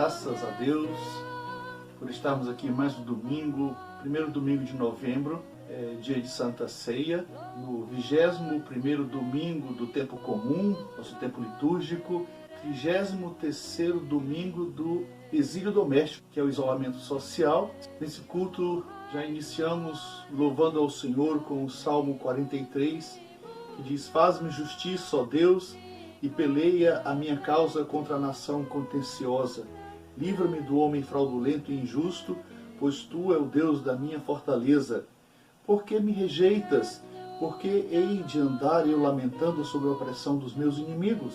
Graças a Deus por estarmos aqui mais um domingo, primeiro domingo de novembro, dia de Santa Ceia, no 21º domingo do tempo comum, nosso tempo litúrgico, 33º domingo do exílio doméstico, que é o isolamento social. Nesse culto já iniciamos louvando ao Senhor com o Salmo 43, que diz: Faz-me justiça, ó Deus, e peleia a minha causa contra a nação contenciosa. Livra-me do homem fraudulento e injusto, pois Tu é o Deus da minha fortaleza. Por que me rejeitas? Por que hei de andar eu lamentando sobre a opressão dos meus inimigos?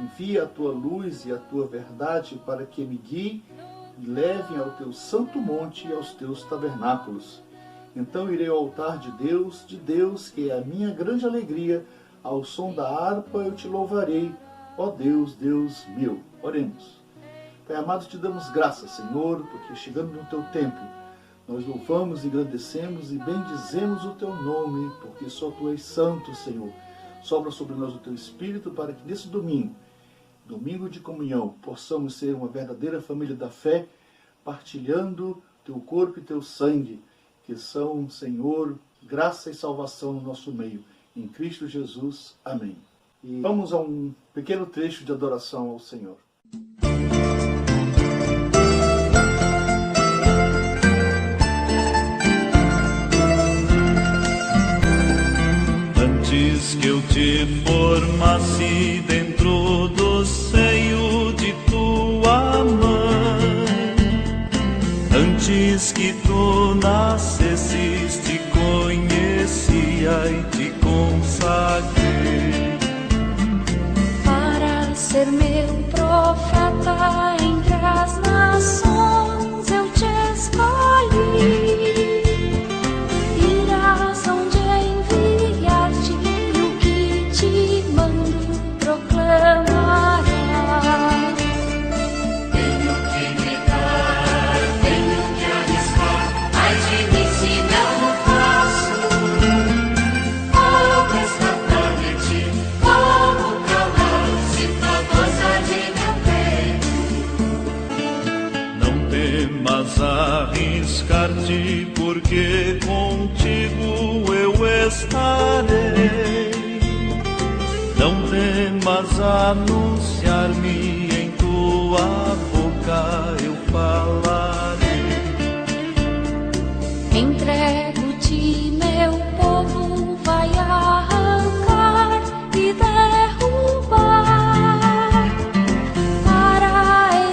Envia a Tua luz e a Tua verdade para que me guie e levem ao Teu santo monte e aos Teus tabernáculos. Então irei ao altar de Deus, que é a minha grande alegria. Ao som da harpa eu Te louvarei, ó Deus, Deus meu. Oremos. Pai amado, Te damos graças, Senhor, porque chegando no Teu templo, nós louvamos, engrandecemos e bendizemos o Teu nome, porque só Tu és santo, Senhor. Sobra sobre nós o Teu Espírito para que nesse domingo de comunhão, possamos ser uma verdadeira família da fé, partilhando Teu corpo e Teu sangue, que são, Senhor, graça e salvação no nosso meio. Em Cristo Jesus. Amém. E vamos a um pequeno trecho de adoração ao Senhor. Antes que eu te formasse dentro do seio de tua mãe, antes que tu nascesses, te conhecia e te consagrei para ser meu profeta entre as nações. Eu te escolhi. Irás onde enviar-te, e o que te mando proclamarás. Tenho que me dar, tenho que arriscar, ai de mim se não o faço. Como escapar de ti, como calar, se todos há de meu peito. Não temas arriscar-te, porque contigo eu estarei. Não temas anunciar-me, em tua boca eu falarei. Entrego-te, meu povo, vai arrancar e derrubar, para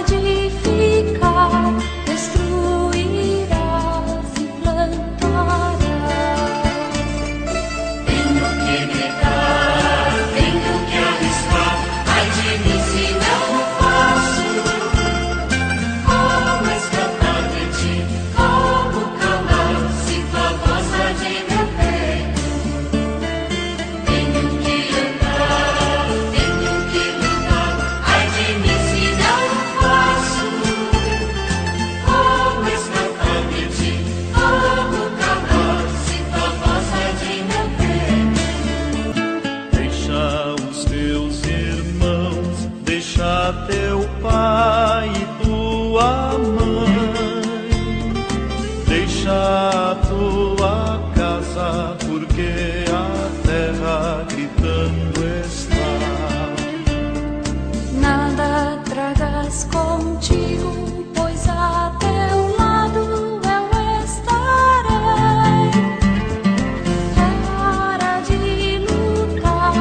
edificar, destruirás e plantarás. Tenho que me dar, tenho que arriscar, ai de mim se não o faço. Como escapar de ti, como calar, se tua voz há de meu peito. Tenho que andar, tenho que lutar, ai de mim se não o faço. Como escapar de ti, como calar, se tua voz há de meu peito. Deixa os teus irmãos, deixa teu pai e tua mãe, deixa a tua casa, porque a terra gritando está. Nada tragas contigo, pois a teu lado eu estarei. Para de lutar,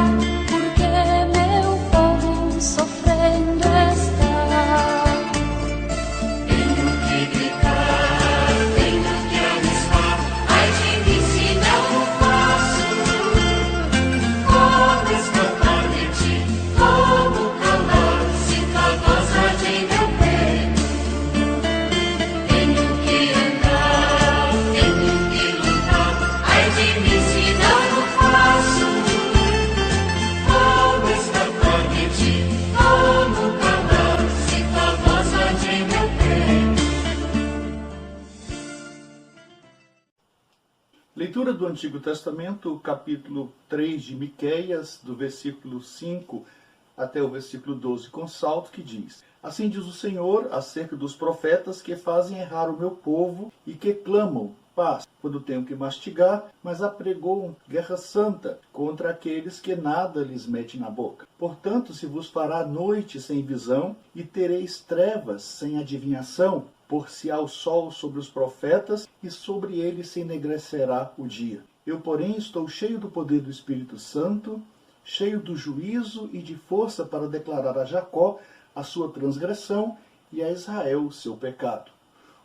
porque meu povo sofrendo está. Tenho que gritar, tenho que arriscar, ai de mim se não o faço. Como escapar de ti, como calar, se tua voz há de meu peito. Tenho que andar, tenho que lutar, ai de mim se não o faço. Como escapar de ti, como calar, se tua voz há de meu peito. Leitura do Antigo Testamento, capítulo 3 de Miqueias, do versículo 5 até o versículo 12 com salto, que diz: Assim diz o Senhor acerca dos profetas que fazem errar o meu povo e que clamam paz quando tenho que mastigar, mas apregoam guerra santa contra aqueles que nada lhes mete na boca. Portanto, se vos fará noite sem visão e tereis trevas sem adivinhação, por-se-á o sol sobre os profetas e sobre eles se enegrecerá o dia. Eu, porém, estou cheio do poder do Espírito Santo, cheio do juízo e de força para declarar a Jacó a sua transgressão e a Israel o seu pecado.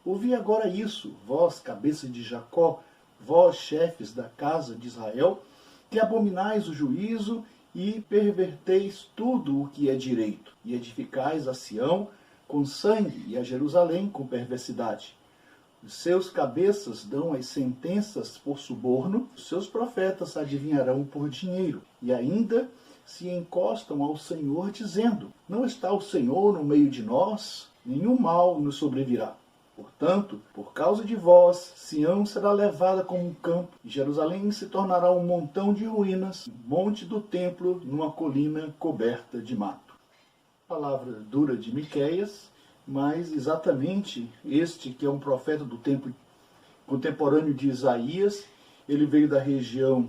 Ouvi agora isso, vós, cabeça de Jacó, vós, chefes da casa de Israel, que abominais o juízo e perverteis tudo o que é direito, e edificais a Sião com sangue e a Jerusalém com perversidade. Os seus cabeças dão as sentenças por suborno, os seus profetas adivinharão por dinheiro, e ainda se encostam ao Senhor, dizendo: Não está o Senhor no meio de nós? Nenhum mal nos sobrevirá. Portanto, por causa de vós, Sião será levada como um campo, e Jerusalém se tornará um montão de ruínas, um monte do templo numa colina coberta de mato. Palavra dura de Miqueias, mas exatamente este, que é um profeta do tempo contemporâneo de Isaías, ele veio da região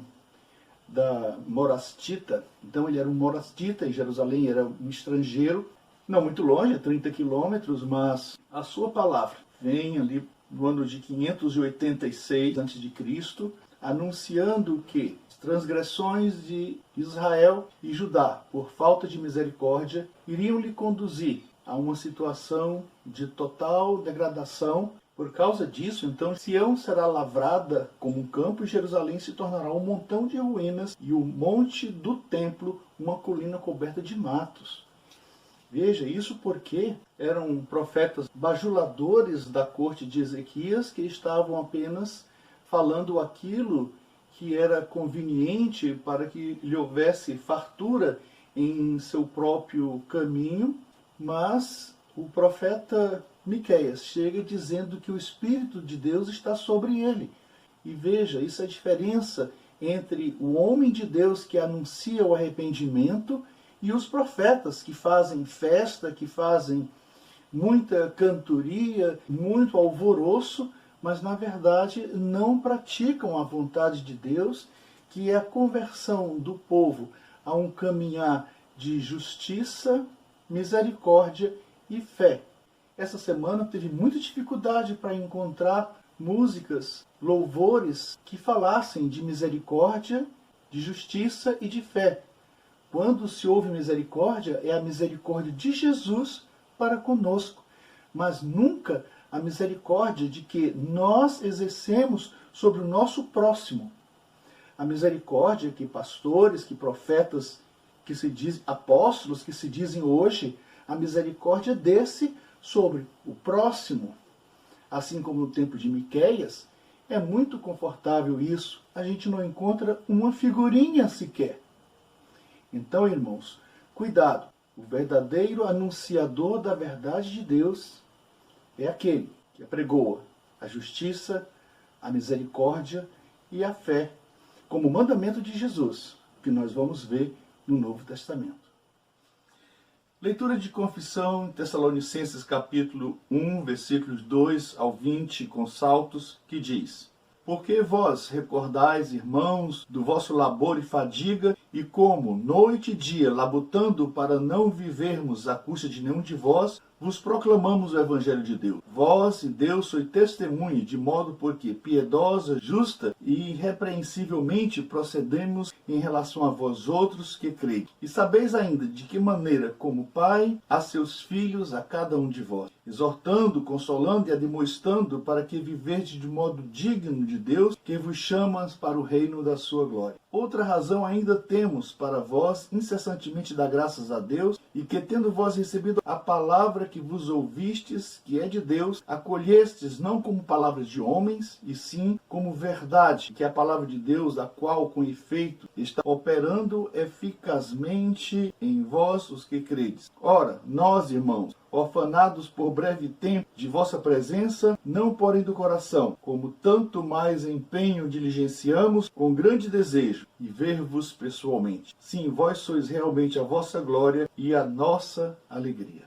da Morastita, então ele era um morastita, e Jerusalém era um estrangeiro, não muito longe, 30 quilômetros, mas a sua palavra vem ali no ano de 586 a.C., anunciando que as transgressões de Israel e Judá, por falta de misericórdia, iriam lhe conduzir a uma situação de total degradação. Por causa disso, então, Sião será lavrada como um campo e Jerusalém se tornará um montão de ruínas e o monte do templo uma colina coberta de matos. Veja, isso porque eram profetas bajuladores da corte de Ezequias que estavam apenas falando aquilo que era conveniente para que lhe houvesse fartura em seu próprio caminho, mas o profeta Miqueias chega dizendo que o Espírito de Deus está sobre ele. E veja, isso é a diferença entre o homem de Deus que anuncia o arrependimento e os profetas que fazem festa, que fazem muita cantoria, muito alvoroço, mas na verdade não praticam a vontade de Deus, que é a conversão do povo a um caminhar de justiça, misericórdia e fé. Essa semana teve muita dificuldade para encontrar músicas, louvores que falassem de misericórdia, de justiça e de fé. Quando se ouve misericórdia, é a misericórdia de Jesus para conosco, mas nunca a misericórdia de que nós exercemos sobre o nosso próximo. A misericórdia que pastores, que profetas, que se dizem apóstolos, que se dizem hoje, a misericórdia desse sobre o próximo. Assim como no tempo de Miqueias, é muito confortável isso. A gente não encontra uma figurinha sequer. Então, irmãos, cuidado. O verdadeiro anunciador da verdade de Deus é aquele que apregoa a justiça, a misericórdia e a fé, como mandamento de Jesus, que nós vamos ver no Novo Testamento. Leitura de confissão, Tessalonicenses capítulo 1, versículos 2 ao 20, com saltos, que diz: Porque vós recordais, irmãos, do vosso labor e fadiga, e como, noite e dia, labutando para não vivermos à custa de nenhum de vós, vos proclamamos o Evangelho de Deus. Vós e Deus sois testemunha, de modo porque piedosa, justa e irrepreensivelmente procedemos em relação a vós outros que creem. E sabeis ainda de que maneira, como Pai, a seus filhos, a cada um de vós, exortando, consolando e admoestando para que viverdes de modo digno de Deus, que vos chama para o reino da sua glória. Outra razão ainda temos para vós, incessantemente dar graças a Deus, e que tendo vós recebido a palavra que vos ouvistes, que é de Deus, acolhestes não como palavras de homens, e sim como verdade, que é a palavra de Deus, a qual, com efeito, está operando eficazmente em vós os que credes. Ora, nós, irmãos, orfanados por breve tempo de vossa presença, não porém do coração, como tanto mais empenho diligenciamos com grande desejo, e ver-vos pessoalmente. Sim, vós sois realmente a vossa glória e a nossa alegria.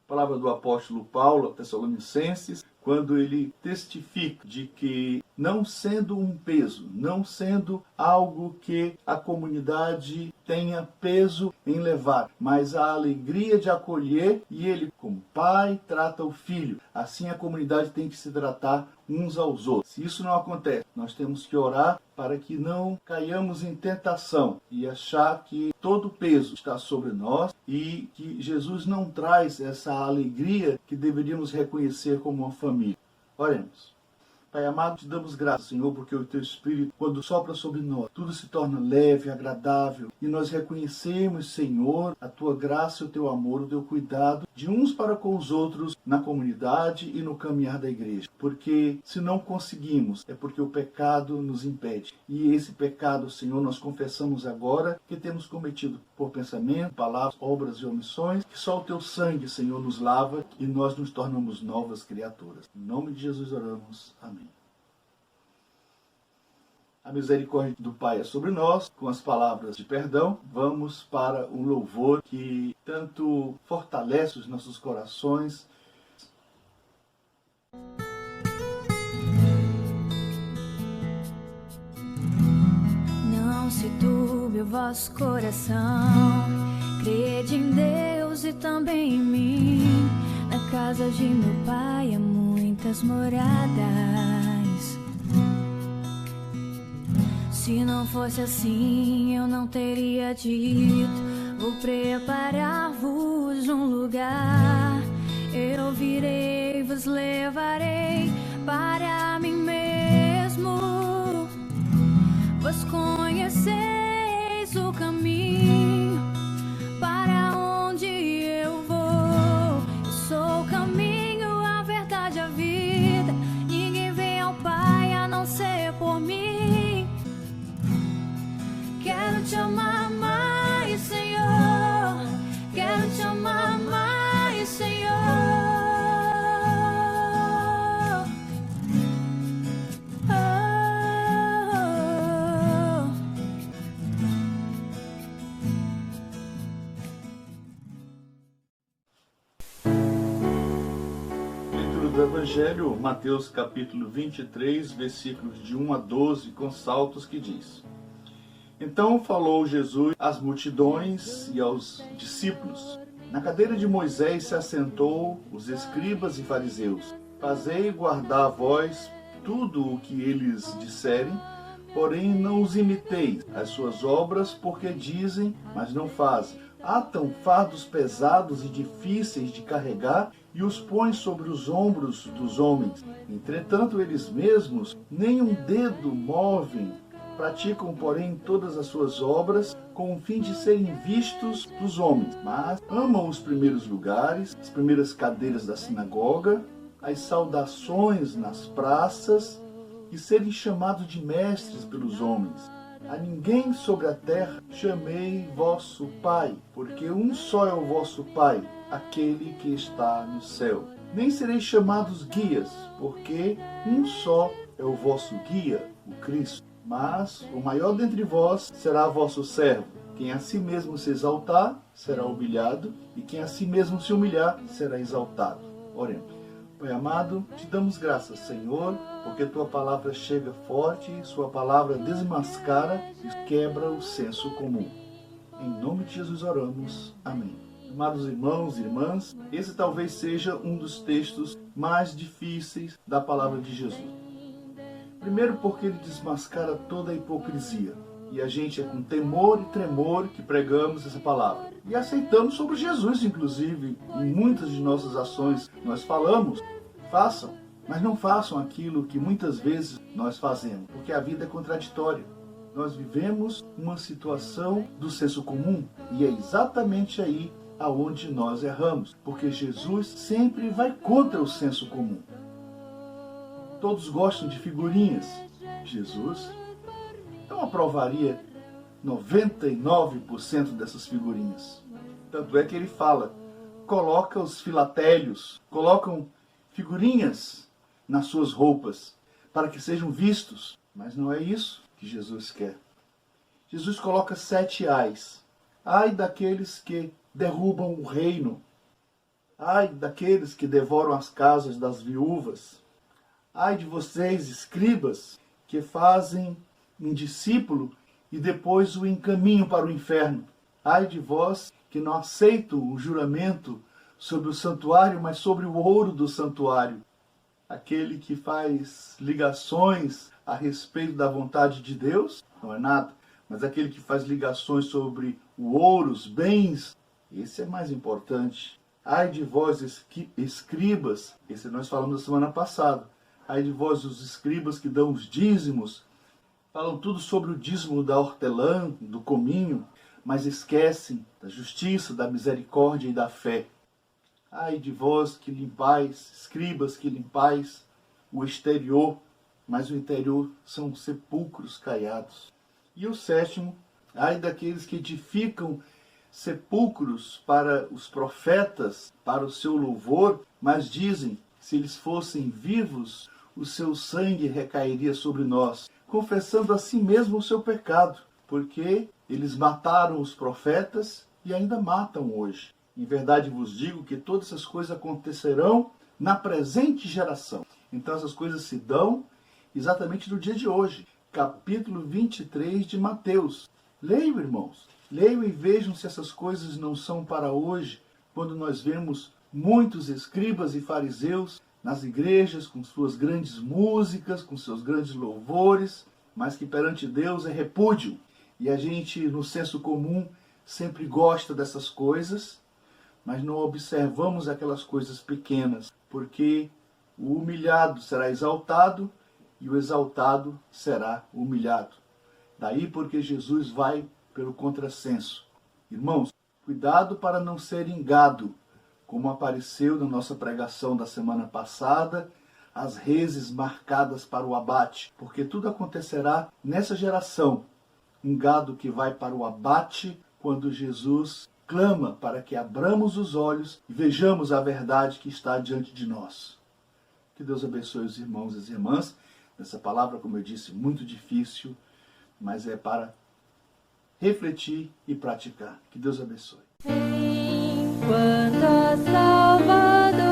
Palavra do apóstolo Paulo a Tessalonicenses, quando ele testifica de que, não sendo um peso, não sendo algo que a comunidade tenha peso em levar, mas a alegria de acolher, e ele, como pai, trata o filho. Assim a comunidade tem que se tratar uns aos outros. Se isso não acontece, nós temos que orar para que não caiamos em tentação e achar que todo o peso está sobre nós e que Jesus não traz essa alegria que deveríamos reconhecer como uma família. Oremos. Pai amado, te damos graças, Senhor, porque o Teu Espírito, quando sopra sobre nós, tudo se torna leve, agradável, e nós reconhecemos, Senhor, a Tua graça, o Teu amor, o Teu cuidado, de uns para com os outros, na comunidade e no caminhar da igreja. Porque se não conseguimos, é porque o pecado nos impede. E esse pecado, Senhor, nós confessamos agora que temos cometido por pensamento, palavras, obras e omissões, que só o Teu sangue, Senhor, nos lava e nós nos tornamos novas criaturas. Em nome de Jesus oramos. Amém. A misericórdia do Pai é sobre nós. Com as palavras de perdão, vamos para um louvor que tanto fortalece os nossos corações. Não se turbe o vosso coração, crede em Deus e também em mim. Na casa de meu Pai há muitas moradas. Se não fosse assim, eu não teria dito: vou preparar-vos um lugar. Eu virei, vos levarei para mim mesmo. Vós conheceis o caminho para onde eu vou. Eu sou o caminho, a verdade, a vida. Ninguém vem ao Pai a não ser por mim. Quero te amar mais, Senhor. Quero te amar mais, Senhor. Leitura do Evangelho, Mateus capítulo 23, versículos de 1 a 12, com saltos, que diz: Então falou Jesus às multidões e aos discípulos. Na cadeira de Moisés se assentou os escribas e fariseus. Fazei e guardar vós tudo o que eles disserem, porém não os imiteis as suas obras, porque dizem, mas não fazem. Atam fardos pesados e difíceis de carregar e os põem sobre os ombros dos homens. Entretanto, eles mesmos nem um dedo movem. Praticam, porém, todas as suas obras com o fim de serem vistos dos homens. Mas amam os primeiros lugares, as primeiras cadeiras da sinagoga, as saudações nas praças e serem chamados de mestres pelos homens. A ninguém sobre a terra chamei vosso Pai, porque um só é o vosso Pai, aquele que está no céu. Nem sereis chamados guias, porque um só é o vosso guia, o Cristo. Mas o maior dentre vós será vosso servo. Quem a si mesmo se exaltar, será humilhado, e quem a si mesmo se humilhar, será exaltado. Oremos. Pai amado, te damos graças, Senhor, porque tua palavra chega forte, sua palavra desmascara e quebra o senso comum. Em nome de Jesus oramos. Amém. Amados irmãos e irmãs, esse talvez seja um dos textos mais difíceis da palavra de Jesus. Primeiro porque ele desmascara toda a hipocrisia. E a gente é com temor e tremor que pregamos essa palavra. E aceitamos sobre Jesus, inclusive, em muitas de nossas ações. Nós falamos, façam, mas não façam aquilo que muitas vezes nós fazemos, porque a vida é contraditória. Nós vivemos uma situação do senso comum, e é exatamente aí aonde nós erramos, porque Jesus sempre vai contra o senso comum. Todos gostam de figurinhas. Jesus não aprovaria 99% dessas figurinhas. Tanto é que ele fala, coloca os filatélios, colocam figurinhas nas suas roupas, para que sejam vistos. Mas não é isso que Jesus quer. Jesus coloca 7 ais. Ai daqueles que derrubam o reino. Ai daqueles que devoram as casas das viúvas. Ai de vocês, escribas, que fazem um discípulo e depois o encaminham para o inferno. Ai de vós que não aceitam o juramento sobre o santuário, mas sobre o ouro do santuário. Aquele que faz ligações a respeito da vontade de Deus, não é nada. Mas aquele que faz ligações sobre o ouro, os bens, esse é mais importante. Ai de vós, escribas, esse nós falamos na semana passada. Ai de vós, os escribas que dão os dízimos, falam tudo sobre o dízimo da hortelã, do cominho, mas esquecem da justiça, da misericórdia e da fé. Ai de vós que limpais, escribas que limpais o exterior, mas o interior são sepulcros caiados. E o 7º, ai daqueles que edificam sepulcros para os profetas, para o seu louvor, mas dizem, se eles fossem vivos, o seu sangue recairia sobre nós, confessando a si mesmo o seu pecado, porque eles mataram os profetas e ainda matam hoje. Em verdade vos digo que todas essas coisas acontecerão na presente geração. Então essas coisas se dão exatamente no dia de hoje. Capítulo 23 de Mateus. Leiam, irmãos. Leiam e vejam se essas coisas não são para hoje, quando nós vemos muitos escribas e fariseus nas igrejas, com suas grandes músicas, com seus grandes louvores, mas que perante Deus é repúdio. E a gente, no senso comum, sempre gosta dessas coisas, mas não observamos aquelas coisas pequenas, porque o humilhado será exaltado e o exaltado será humilhado. Daí porque Jesus vai pelo contrassenso. Irmãos, cuidado para não ser engado, como apareceu na nossa pregação da semana passada, as reses marcadas para o abate, porque tudo acontecerá nessa geração. Um gado que vai para o abate quando Jesus clama para que abramos os olhos e vejamos a verdade que está diante de nós. Que Deus abençoe os irmãos e as irmãs. Essa palavra, como eu disse, muito difícil, mas é para refletir e praticar. Que Deus abençoe. Enquanto Salvador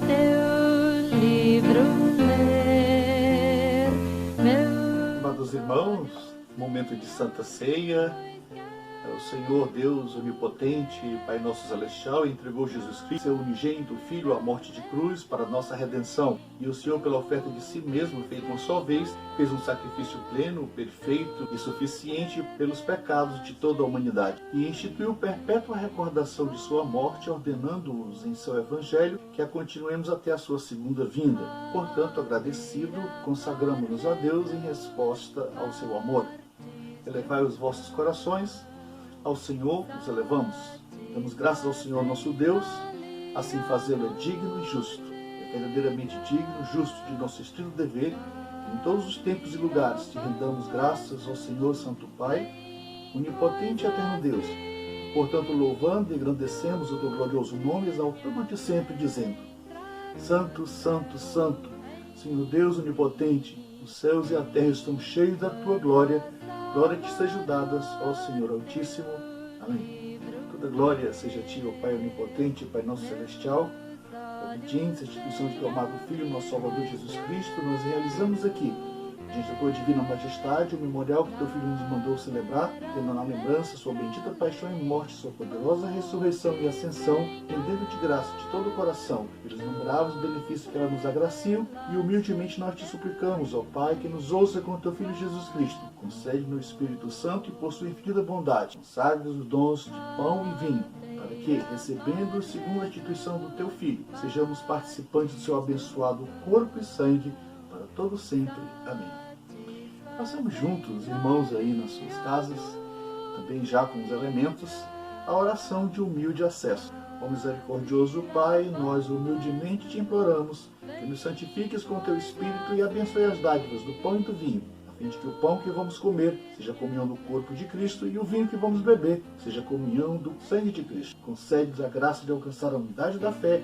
teu livro ler, Amados irmãos, momento de Santa Ceia. O Senhor Deus onipotente, Pai nosso celestial, entregou Jesus Cristo, seu unigênito Filho, à morte de cruz para a nossa redenção. E o Senhor, pela oferta de si mesmo, feito uma só vez, fez um sacrifício pleno, perfeito e suficiente pelos pecados de toda a humanidade. E instituiu perpétua recordação de sua morte, ordenando-nos em seu Evangelho que a continuemos até a sua segunda vinda. Portanto, agradecido, consagramos-nos a Deus em resposta ao seu amor. Elevai os vossos corações ao Senhor, os elevamos. Damos graças ao Senhor nosso Deus, assim fazê-lo é digno e justo. É verdadeiramente digno, justo de nosso estrito dever. Em todos os tempos e lugares te rendamos graças ao Senhor Santo Pai, onipotente e eterno Deus. Portanto, louvando e engrandecemos o teu glorioso nome, exaltando-te sempre, dizendo: Santo, Santo, Santo, Senhor Deus onipotente, os céus e a terra estão cheios da tua glória. Glória te sejam dadas ao Senhor Altíssimo. Amém. Toda glória seja a ti, ó Pai onipotente, Pai nosso celestial. Obediência, instituição de teu amado Filho, nosso Salvador Jesus Cristo, nós realizamos aqui, diante da tua divina majestade, o memorial que teu Filho nos mandou celebrar, tendo na lembrança sua bendita paixão e morte, sua poderosa ressurreição e ascensão, rendendo-te graça de todo o coração, pelos inumeráveis benefícios que ela nos agraciam, e humildemente nós te suplicamos, ó Pai, que nos ouça com teu Filho Jesus Cristo, concede no Espírito Santo e por sua infinita bondade, consagre os dons de pão e vinho, para que, recebendo segundo a instituição do teu Filho, sejamos participantes do seu abençoado corpo e sangue, para todo sempre. Amém. Passamos juntos, irmãos aí nas suas casas, também já com os elementos, a oração de humilde acesso. Ó misericordioso Pai, nós humildemente te imploramos que nos santifiques com o teu Espírito e abençoe as dádivas do pão e do vinho, a fim de que o pão que vamos comer seja comunhão do corpo de Cristo e o vinho que vamos beber seja comunhão do sangue de Cristo. Concede-nos a graça de alcançar a unidade da fé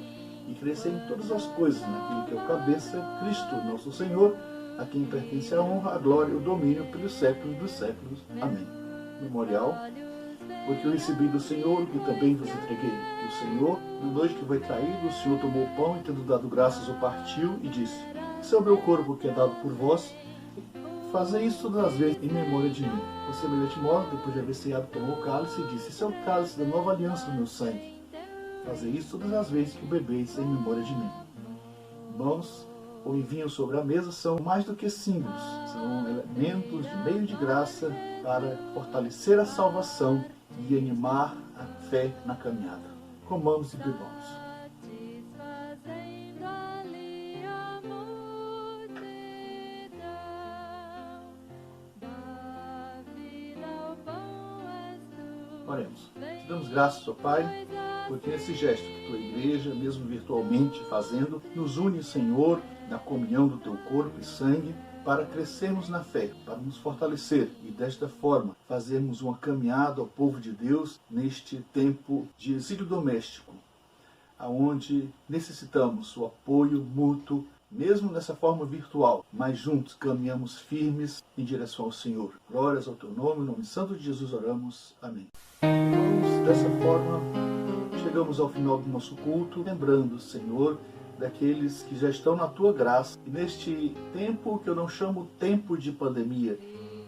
e crescer em todas as coisas naquele que é o cabeça, Cristo, nosso Senhor, a quem pertence a honra, a glória e o domínio pelos séculos dos séculos. Amém. Memorial. Porque eu recebi do Senhor o que também vos entreguei. E o Senhor, na noite que foi traído, o Senhor tomou o pão e, tendo dado graças, o partiu e disse: Esse é o meu corpo que é dado por vós. Fazei isso todas as vezes em memória de mim. Por semelhante modo, depois de haver ceado, tomou o cálice e disse: Esse é o cálice da nova aliança no meu sangue. Fazei isso todas as vezes que o bebeis em memória de mim. Irmãos, o vinho sobre a mesa são mais do que símbolos, são elementos de meio de graça para fortalecer a salvação e animar a fé na caminhada. Comamos e bebamos. Oremos. Te damos graças, ó Pai, porque nesse gesto que tua igreja, mesmo virtualmente fazendo, nos une, Senhor, na comunhão do teu corpo e sangue, para crescermos na fé, para nos fortalecer e desta forma fazermos uma caminhada ao povo de Deus neste tempo de exílio doméstico, aonde necessitamos o apoio mútuo, mesmo nessa forma virtual, mas juntos caminhamos firmes em direção ao Senhor. Glórias ao teu nome, em nome santo de Jesus oramos. Amém. Irmãos, dessa forma, chegamos ao final do nosso culto, lembrando, Senhor, daqueles que já estão na tua graça. E neste tempo que eu não chamo tempo de pandemia,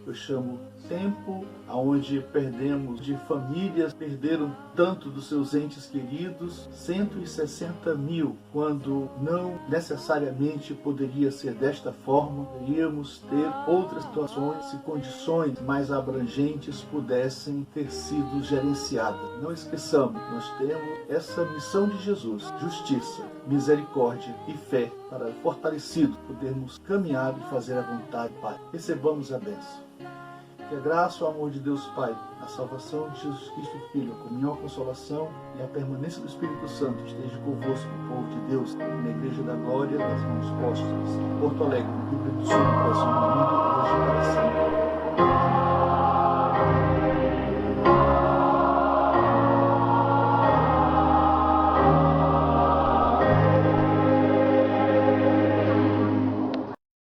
eu chamo tempo onde perdemos de famílias, perderam tanto dos seus entes queridos, 160 mil, quando não necessariamente poderia ser desta forma. Iríamos ter outras situações se condições mais abrangentes pudessem ter sido gerenciadas. Não esqueçamos, nós temos essa missão de Jesus, justiça, misericórdia e fé, para fortalecido podermos caminhar e fazer a vontade do Pai. Recebamos a bênção. Que a graça, o amor de Deus Pai, a salvação de Jesus Cristo Filho, a comunhão, a consolação e a permanência do Espírito Santo esteja convosco, povo de Deus, na Igreja da Glória das Mãos Postas, Porto Alegre, no Rio Grande do Sul, no Brasil, no mundo, hoje e para sempre.